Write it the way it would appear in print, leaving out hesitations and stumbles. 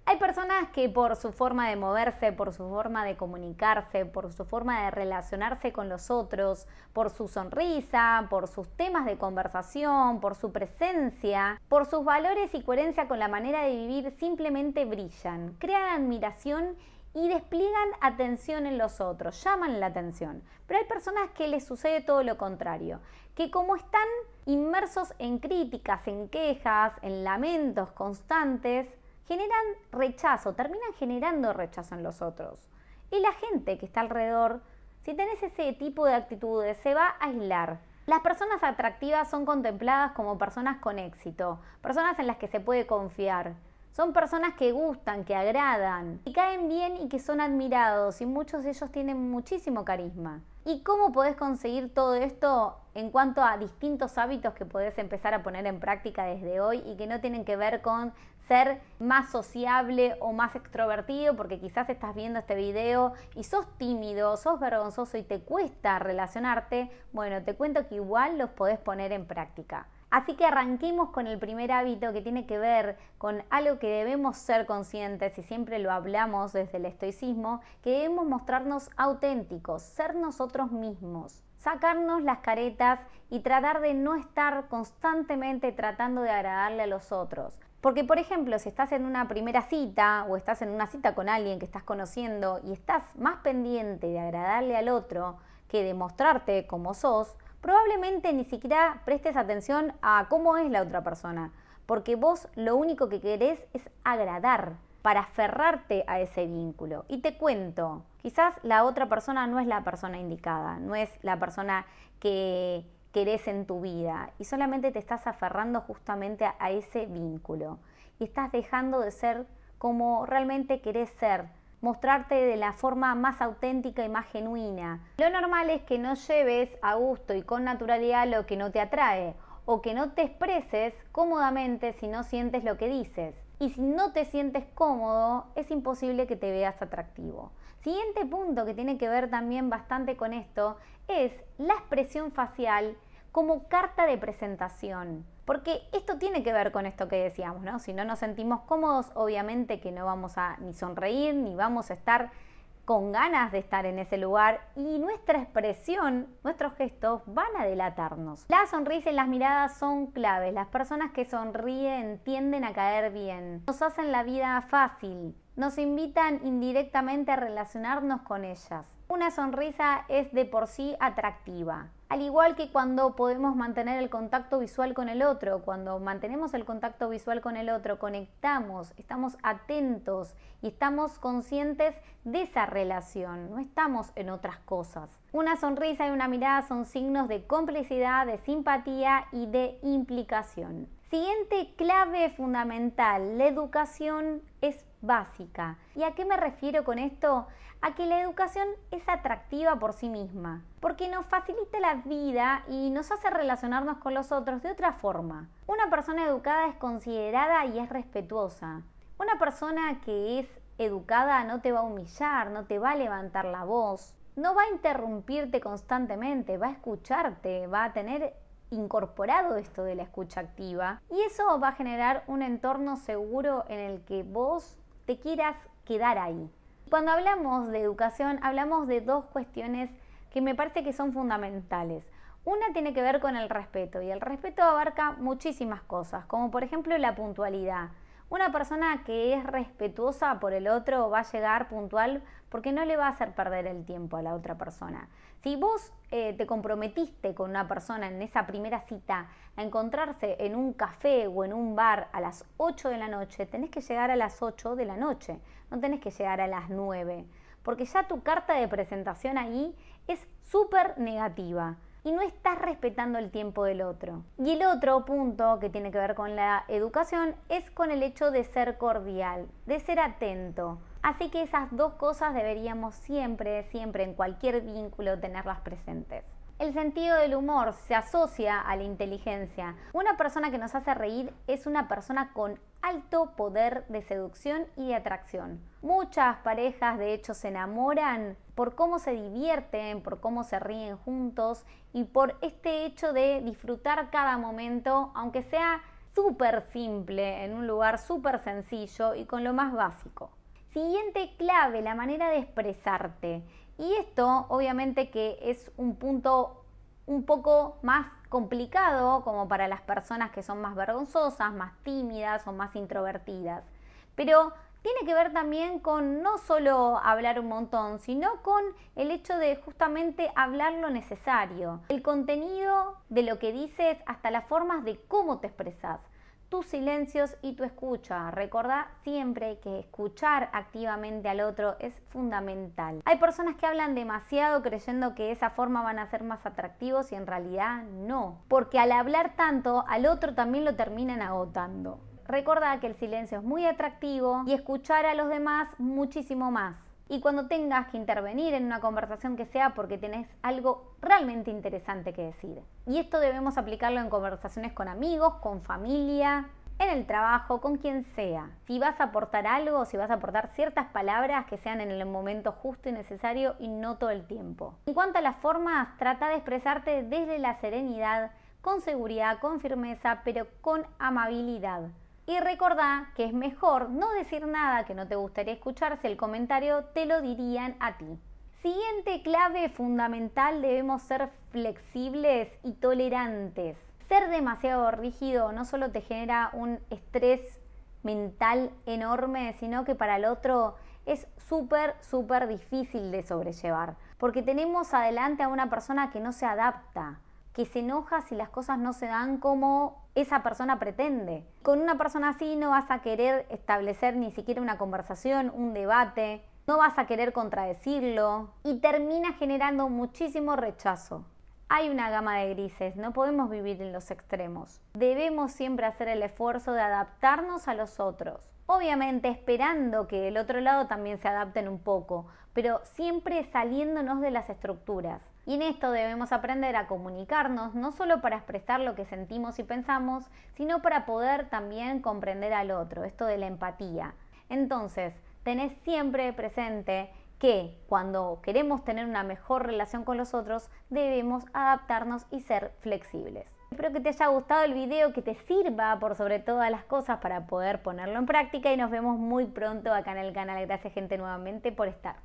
Hay personas que por su forma de moverse, por su forma de comunicarse, por su forma de relacionarse con los otros, por su sonrisa, por sus temas de conversación, por su presencia, por sus valores y coherencia con la manera de vivir, simplemente brillan, crean admiración y despliegan atención en los otros, llaman la atención. Pero hay personas que les sucede todo lo contrario, que como están inmersos en críticas, en quejas, en lamentos constantes, generan rechazo, terminan generando rechazo en los otros. Y la gente que está alrededor, si tenés ese tipo de actitudes, se va a aislar. Las personas atractivas son contempladas como personas con éxito, personas en las que se puede confiar. Son personas que gustan, que agradan, que caen bien y que son admirados, y muchos de ellos tienen muchísimo carisma. ¿Y cómo podés conseguir todo esto en cuanto a distintos hábitos que podés empezar a poner en práctica desde hoy y que no tienen que ver con ser más sociable o más extrovertido? Porque quizás estás viendo este video y sos tímido, sos vergonzoso y te cuesta relacionarte. Bueno, te cuento que igual los podés poner en práctica. Así que arranquemos con el primer hábito, que tiene que ver con algo que debemos ser conscientes, y siempre lo hablamos desde el estoicismo, que debemos mostrarnos auténticos, ser nosotros mismos, sacarnos las caretas y tratar de no estar constantemente tratando de agradarle a los otros. Porque, por ejemplo, si estás en una primera cita o estás en una cita con alguien que estás conociendo y estás más pendiente de agradarle al otro que de mostrarte como sos, probablemente ni siquiera prestes atención a cómo es la otra persona, porque vos lo único que querés es agradar para aferrarte a ese vínculo. Y te cuento, quizás la otra persona no es la persona indicada, no es la persona que querés en tu vida, y solamente te estás aferrando justamente a ese vínculo y estás dejando de ser como realmente querés ser, mostrarte de la forma más auténtica y más genuina. Lo normal es que no lleves a gusto y con naturalidad lo que no te atrae, o que no te expreses cómodamente si no sientes lo que dices. Y si no te sientes cómodo, es imposible que te veas atractivo. Siguiente punto que tiene que ver también bastante con esto es la expresión facial como carta de presentación. Porque esto tiene que ver con esto que decíamos, ¿no? Si no nos sentimos cómodos, obviamente que no vamos a ni sonreír, ni vamos a estar con ganas de estar en ese lugar, y nuestra expresión, nuestros gestos van a delatarnos. La sonrisa y las miradas son claves. Las personas que sonríen tienden a caer bien, nos hacen la vida fácil, nos invitan indirectamente a relacionarnos con ellas. Una sonrisa es de por sí atractiva. Al igual que cuando podemos mantener el contacto visual con el otro, cuando mantenemos el contacto visual con el otro, conectamos, estamos atentos y estamos conscientes de esa relación, no estamos en otras cosas. Una sonrisa y una mirada son signos de complicidad, de simpatía y de implicación. Siguiente clave fundamental: la educación es básica. ¿Y a qué me refiero con esto? A que la educación es atractiva por sí misma, porque nos facilita la vida y nos hace relacionarnos con los otros de otra forma. Una persona educada es considerada y es respetuosa. Una persona que es educada no te va a humillar, no te va a levantar la voz, no va a interrumpirte constantemente, va a escucharte, va a tener incorporado esto de la escucha activa, y eso va a generar un entorno seguro en el que vos te quieras quedar ahí. Cuando hablamos de educación, hablamos de dos cuestiones que me parece que son fundamentales. Una tiene que ver con el respeto, y el respeto abarca muchísimas cosas, como por ejemplo la puntualidad. Una persona que es respetuosa por el otro va a llegar puntual porque no le va a hacer perder el tiempo a la otra persona. Si vos te comprometiste con una persona en esa primera cita a encontrarse en un café o en un bar a las 8 de la noche, tenés que llegar a las 8 de la noche, no tenés que llegar a las 9, porque ya tu carta de presentación ahí es súper negativa y no estás respetando el tiempo del otro. Y el otro punto que tiene que ver con la educación es con el hecho de ser cordial, de ser atento. Así que esas dos cosas deberíamos siempre en cualquier vínculo tenerlas presentes. El sentido del humor se asocia a la inteligencia. Una persona que nos hace reír es una persona con alto poder de seducción y de atracción. Muchas parejas de hecho se enamoran por cómo se divierten, por cómo se ríen juntos y por este hecho de disfrutar cada momento, aunque sea súper simple, en un lugar súper sencillo y con lo más básico. Siguiente clave, la manera de expresarte. Y esto obviamente que es un punto un poco más complicado como para las personas que son más vergonzosas, más tímidas o más introvertidas. Pero tiene que ver también con no solo hablar un montón, sino con el hecho de justamente hablar lo necesario. El contenido de lo que dices hasta las formas de cómo te expresas. Tus silencios y tu escucha. Recordá siempre que escuchar activamente al otro es fundamental. Hay personas que hablan demasiado creyendo que de esa forma van a ser más atractivos y en realidad no. Porque al hablar tanto, al otro también lo terminan agotando. Recordá que el silencio es muy atractivo y escuchar a los demás muchísimo más. Y cuando tengas que intervenir en una conversación que sea porque tenés algo realmente interesante que decir. Y esto debemos aplicarlo en conversaciones con amigos, con familia, en el trabajo, con quien sea. Si vas a aportar algo, si vas a aportar ciertas palabras que sean en el momento justo y necesario y no todo el tiempo. En cuanto a las formas, trata de expresarte desde la serenidad, con seguridad, con firmeza, pero con amabilidad. Y recordá que es mejor no decir nada que no te gustaría escuchar si el comentario te lo dirían a ti. Siguiente clave fundamental, debemos ser flexibles y tolerantes. Ser demasiado rígido no solo te genera un estrés mental enorme, sino que para el otro es súper difícil de sobrellevar. Porque tenemos adelante a una persona que no se adapta, que se enoja si las cosas no se dan como esa persona pretende. Con una persona así no vas a querer establecer ni siquiera una conversación, un debate, no vas a querer contradecirlo y termina generando muchísimo rechazo. Hay una gama de grises, no podemos vivir en los extremos. Debemos siempre hacer el esfuerzo de adaptarnos a los otros. Obviamente esperando que el otro lado también se adapten un poco, pero siempre saliéndonos de las estructuras. Y en esto debemos aprender a comunicarnos, no solo para expresar lo que sentimos y pensamos, sino para poder también comprender al otro, esto de la empatía. Entonces, tenés siempre presente que cuando queremos tener una mejor relación con los otros, debemos adaptarnos y ser flexibles. Espero que te haya gustado el video, que te sirva por sobre todas las cosas para poder ponerlo en práctica y nos vemos muy pronto acá en el canal. Gracias gente nuevamente por estar.